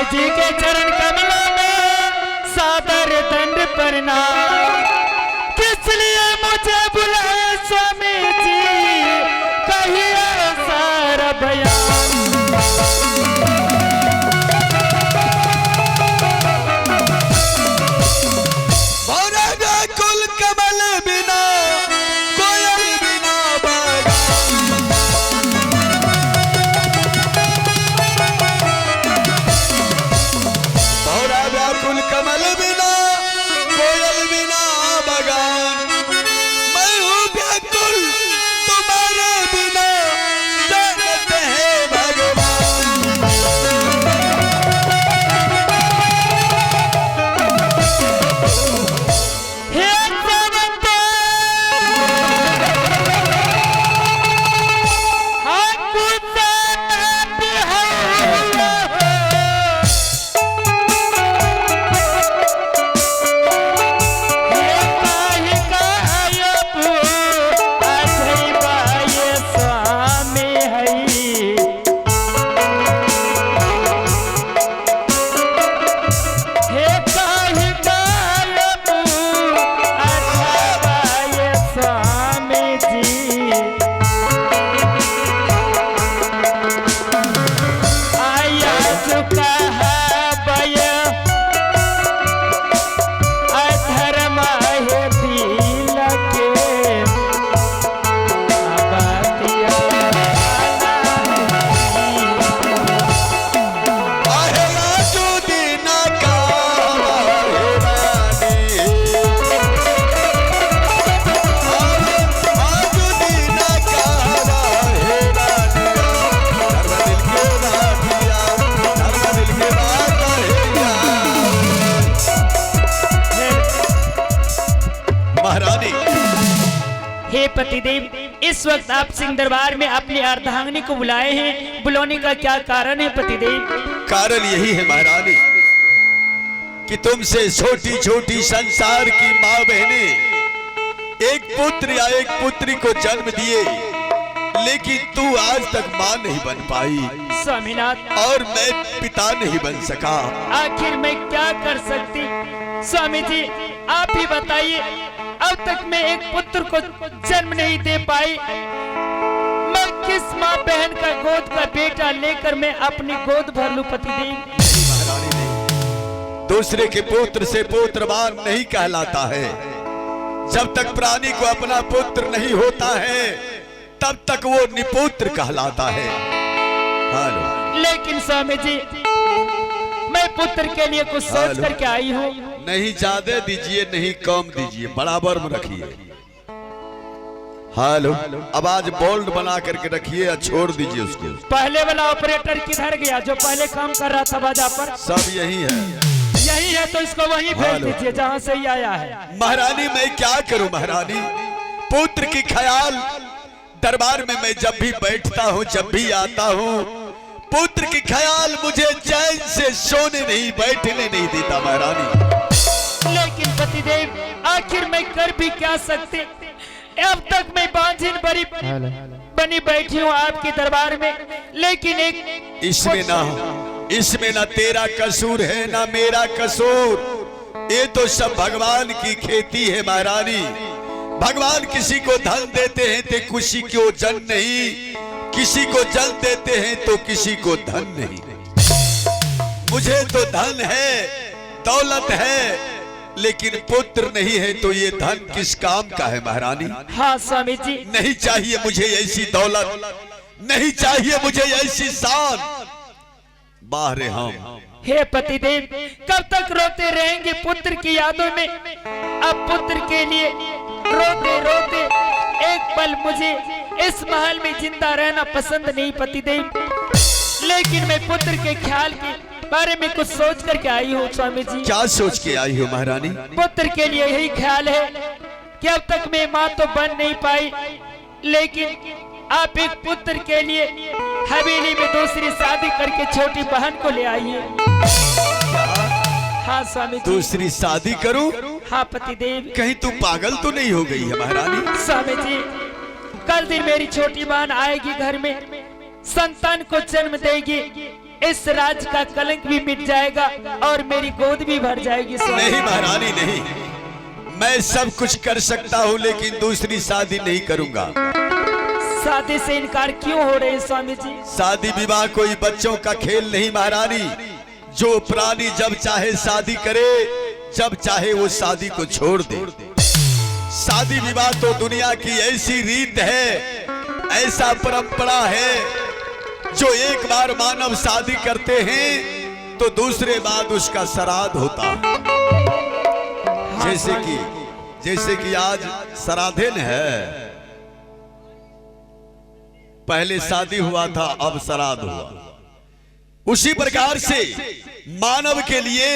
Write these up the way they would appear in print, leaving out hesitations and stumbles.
जी के चरण कमलों में सादर दंड प्रणाम। किस लिए मुझे बुलाए स्वामी जी, कहिए सारा बयान। कुल कमल बिना कोयल बिना कुल कमल बिना कोयल बिना बगान। मैं हूँ व्याकुल तुम्हारे बिना, जानते हैं भगवान। हे भगवंत हे पतिदेव, इस वक्त आप सिंह दरबार में अपनी अर्धांगिनी को बुलाए हैं, बुलाने का क्या कारण है पतिदेव? कारण यही है महारानी कि तुमसे छोटी छोटी संसार की माँ बहने एक पुत्र या एक पुत्री को जन्म दिए, लेकिन तू आज तक माँ नहीं बन पाई स्वामीनाथ, और मैं पिता नहीं बन सका। आखिर मैं क्या कर सकती? स्वामी जी आप ही बताइए, अब तक मैं एक पुत्र को जन्म नहीं दे पाई, मैं किस माँ बहन का गोद का बेटा लेकर मैं अपनी गोद भर लूं पतिदेव? दूसरे के पुत्र से पुत्रवान नहीं कहलाता है। जब तक प्राणी को अपना पुत्र नहीं होता है तब तक वो निपुत्र कहलाता है। लेकिन स्वामी जी मैं पुत्र के लिए कुछ सोच करके आई हूँ। नहीं ज्यादा दीजिए, नहीं कम दीजिए, बराबर में रखिए। हेलो, आवाज बोल्ड बना करके रखिए और छोड़ दीजिए उसको। पहले वाला ऑपरेटर किधर गया जो पहले काम कर रहा था बाजा पर? सब यही है। यही है तो इसको वहीं भेज दीजिए जहाँ से ही आया है। महारानी मैं क्या करूं महारानी, पुत्र की ख्याल दरबार में मैं जब भी बैठता हूँ, जब भी आता हूँ, पुत्र की ख्याल मुझे चैन से सोने नहीं, बैठने नहीं देता महारानी। लेकिन पतिदेव आखिर मैं कर भी क्या सकते? अब तक मैं बांझिन बनी बैठी हूँ आपके दरबार में, लेकिन एक इसमें ना तेरा कसूर है ना मेरा कसूर, ये तो सब भगवान की खेती है महारानी। भगवान किसी को धन देते हैं तो किसी को जन नहीं, किसी को जल देते हैं तो किसी को धन नहीं। मुझे तो धन है, दौलत है, लेकिन पुत्र नहीं है, तो ये धन किस काम का है महारानी? हाँ स्वामी जी। नहीं चाहिए मुझे ऐसी दौलत, नहीं चाहिए मुझे ऐसी शान। बाहरे हम। हे पतिदेव कब तक रोते रहेंगे पुत्र की यादों में? अब पुत्र के लिए रोते रोते एक पल मुझे इस महल में जिंदा रहना पसंद नहीं पतिदेव, लेकिन मैं पुत्र के ख्याल के बारे में कुछ सोच करके आई हूँ स्वामी जी। क्या सोच के आई हो महारानी? पुत्र के लिए यही ख्याल है कि अब तक मैं माँ तो बन नहीं पाई, लेकिन आप एक पुत्र के लिए हवेली में दूसरी शादी करके छोटी बहन को ले आइए। हाँ स्वामी जी। दूसरी शादी करूं? हाँ पतिदेव। कहीं तू पागल तो नहीं हो गई है महारानी? स्वामी जी, कल दिन मेरी छोटी बहन आएगी घर में, संतान को जन्म देगी, इस राज का कलंक भी मिट जाएगा और मेरी गोद भी भर जाएगी। नहीं महारानी नहीं, मैं सब कुछ कर सकता हूँ लेकिन दूसरी शादी नहीं करूंगा। शादी से इनकार क्यों हो रहे हैं स्वामी जी? शादी विवाह कोई बच्चों का खेल नहीं महारानी। जो प्राणी जब चाहे शादी करे, जब चाहे वो शादी को छोड़ दे। शादी विवाह तो दुनिया की ऐसी रीत है, ऐसा परंपरा है, जो एक बार मानव शादी करते हैं तो दूसरे बाद उसका श्राद्ध होता है। जैसे कि आज श्राद्धन है, पहले शादी हुआ था अब श्राद्ध हुआ। उसी प्रकार से मानव के लिए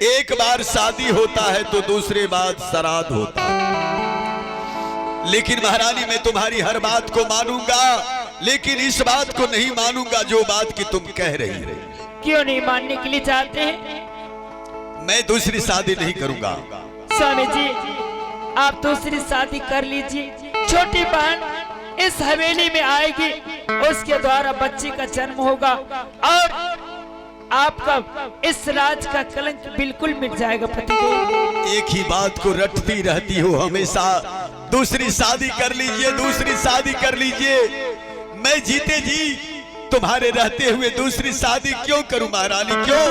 एक बार शादी होता है तो दूसरे बाद श्राद्ध होता है। लेकिन महारानी मैं तुम्हारी हर बात को मानूंगा, लेकिन इस बात को नहीं मानूंगा जो बात की तुम कह रही हो। क्यों नहीं मानने के लिए चाहते हैं? मैं दूसरी शादी नहीं करूंगा। स्वामी जी, आप दूसरी शादी कर लीजिए, छोटी बहन इस हवेली में आएगी, उसके द्वारा बच्चे का जन्म होगा और आपका इस राज का कलंक बिल्कुल मिट जाएगा। पतिदेव, एक ही बात को रटती रहती हो हमेशा, दूसरी शादी कर लीजिए, दूसरी शादी कर लीजिए। मैं जीते जी तुम्हारे रहते हुए दूसरी शादी क्यों करूं महारानी, क्यों?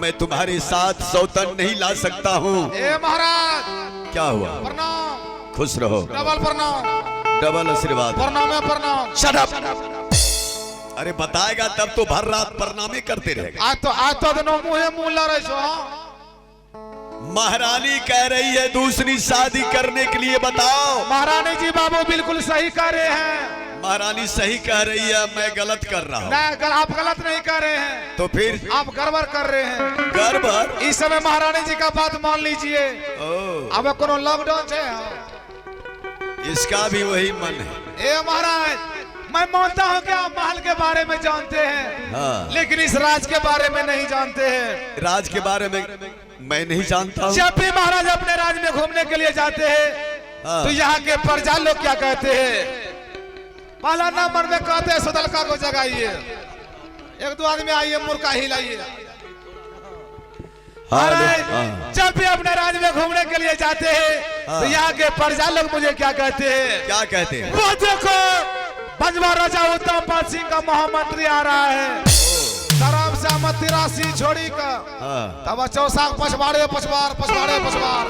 मैं तुम्हारे साथ सौतन नहीं ला सकता हूँ। महाराज क्या हुआ? प्रणाम। खुश रहो। डबल प्रणाम। डबल आशीर्वाद। प्रणाम है प्रणाम। Shut up. अरे बताएगा तब तो भर रात प्रणामे करते रहेगा। आज तो दोनों मुंह ला रहे छो। महारानी कह रही है दूसरी शादी करने के लिए, बताओ। महारानी जी बाबू बिल्कुल सही कह रहे हैं। महारानी सही कह रही है, मैं गलत कर रहा हूँ। नहीं, आप गलत नहीं कर रहे हैं। तो फिर आप गड़बड़ कर रहे हैं। गड़बड़? इस समय महारानी जी का बात मान लीजिए। अब कोनो लॉकडाउन है, इसका भी वही मन है। ए महाराज, मैं मानता हूँ कि आप महल के बारे में जानते हैं, हाँ। लेकिन इस राज के बारे में नहीं जानते हैं। राज के बारे में मैं नहीं जानता हूँ। जब भी महाराज अपने राज में घूमने के लिए जाते हैं, हाँ। तो यहाँ के प्रजा लोग क्या कहते हैं? पहला नंबर में कहते हैं सुतलका को जगाइए, एक दो आदमी आइए, मुर्गा हिलाइए। जब भी अपने राज्य में घूमने के लिए जाते हैं, तो यहाँ के प्रजा लोग मुझे क्या कहते हैं? क्या कहते हैं? वो देखो, बजवा राजा उत्तम पाल सिंह का महामंत्री आ रहा है, शराब से मत राशि छोड़ी का। तब चौसाख पछवाड़े पछवार पछवाड़े पछवार,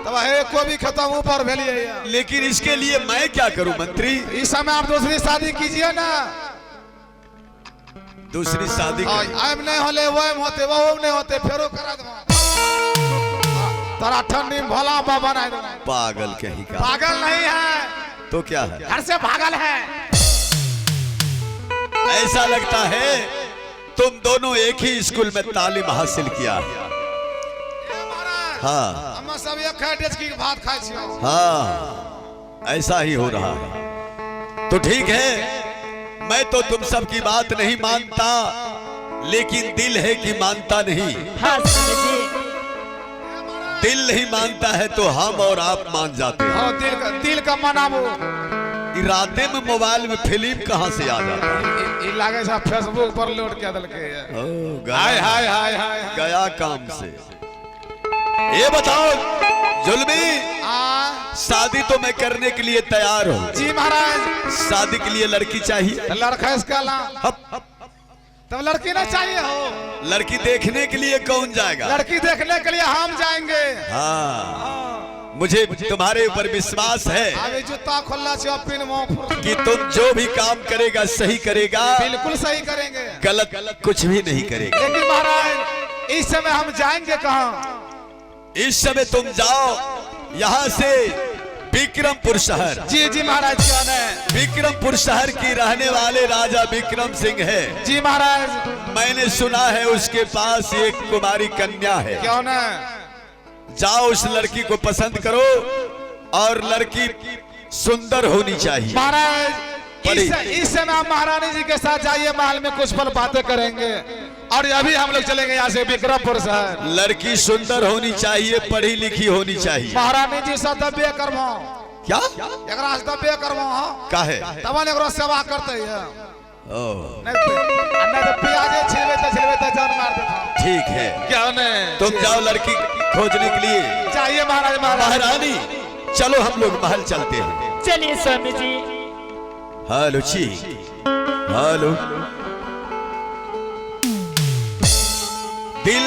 तब है को भी खत्म ऊपर भेलिए। लेकिन इसके लिए मैं क्या करूं मंत्री? इस समय आप दूसरी शादी कीजिए ना। दूसरी शादी आम नहीं होले वो होते, वो नहीं होते, फेरो करा दो। तारा ठंडी में भोला बाबा नहीं। पागल कहीं का? पागल नहीं है तो क्या है? घर से भागल है। ऐसा लगता है तुम दोनों एक ही स्कूल में तालीम हासिल किया है। हाँ, हम सब एक डेच की भात खाए छियो। हाँ, ऐसा ही हो रहा है। तो ठीक है, मैं तो तुम सब की बात नहीं मानता, लेकिन दिल है कि मानता नहीं। हाँ जी। दिल नहीं मानता है तो हम और आप मान जाते हैं। हाँ, दिल का मनाबो। इरादे में मोबाइल में फिल्म कहाँ से आ जाता है? लागे सा फेसबुक पर लोड किया दल के। हाय हाय हाय हाय गया काम से। ये बताओ जुल्मी, शादी तो मैं करने के लिए तैयार हूँ। जी महाराज। शादी के लिए लड़की चाहिए। लड़का इसका ला। तब लड़की ना चाहिए हो? लड़की देखने के लिए कौन जाएगा? लड़की देखने के लिए हम जाएंगे। हाँ, मुझे तुम्हारे ऊपर विश्वास है। अभी जूता खोलना चाहिए कि तुम जो भी काम करेगा सही करेगा। बिल्कुल सही करेंगे, गलत कुछ भी नहीं करेगा। लेकिन महाराज इस समय हम जाएंगे कहाँ? इस समय तुम जाओ यहाँ से विक्रमपुर शहर। जी जी महाराज। कौन है? विक्रमपुर शहर की रहने वाले राजा विक्रम सिंह है। जी महाराज। मैंने सुना है उसके पास एक कुमारी कन्या है। कौन है? जाओ उस लड़की को पसंद करो और लड़की सुंदर होनी चाहिए। महाराज इस समय आप महारानी जी के साथ जाइए, महल में कुछ पल बातें करेंगे और अभी हम लोग चलेंगे यहाँ से विक्रमपुर शहर। लड़की सुंदर होनी चाहिए, पढ़ी लिखी होनी चाहिए। महारानी जी से दबे करवा क्या एकरा से दबे करवा काहे तब एकरो सेवा करते है। ओ नहीं तो पियाजे छिलवे तो जान मार देता। ठीक है, क्या ने तुम जाओ लड़की खोजने के लिए। चाहिए महाराज। महारानी चलो हम लोग महल चलते हैं। चलिए स्वामी जी। हेलो जी, हेलो। दिल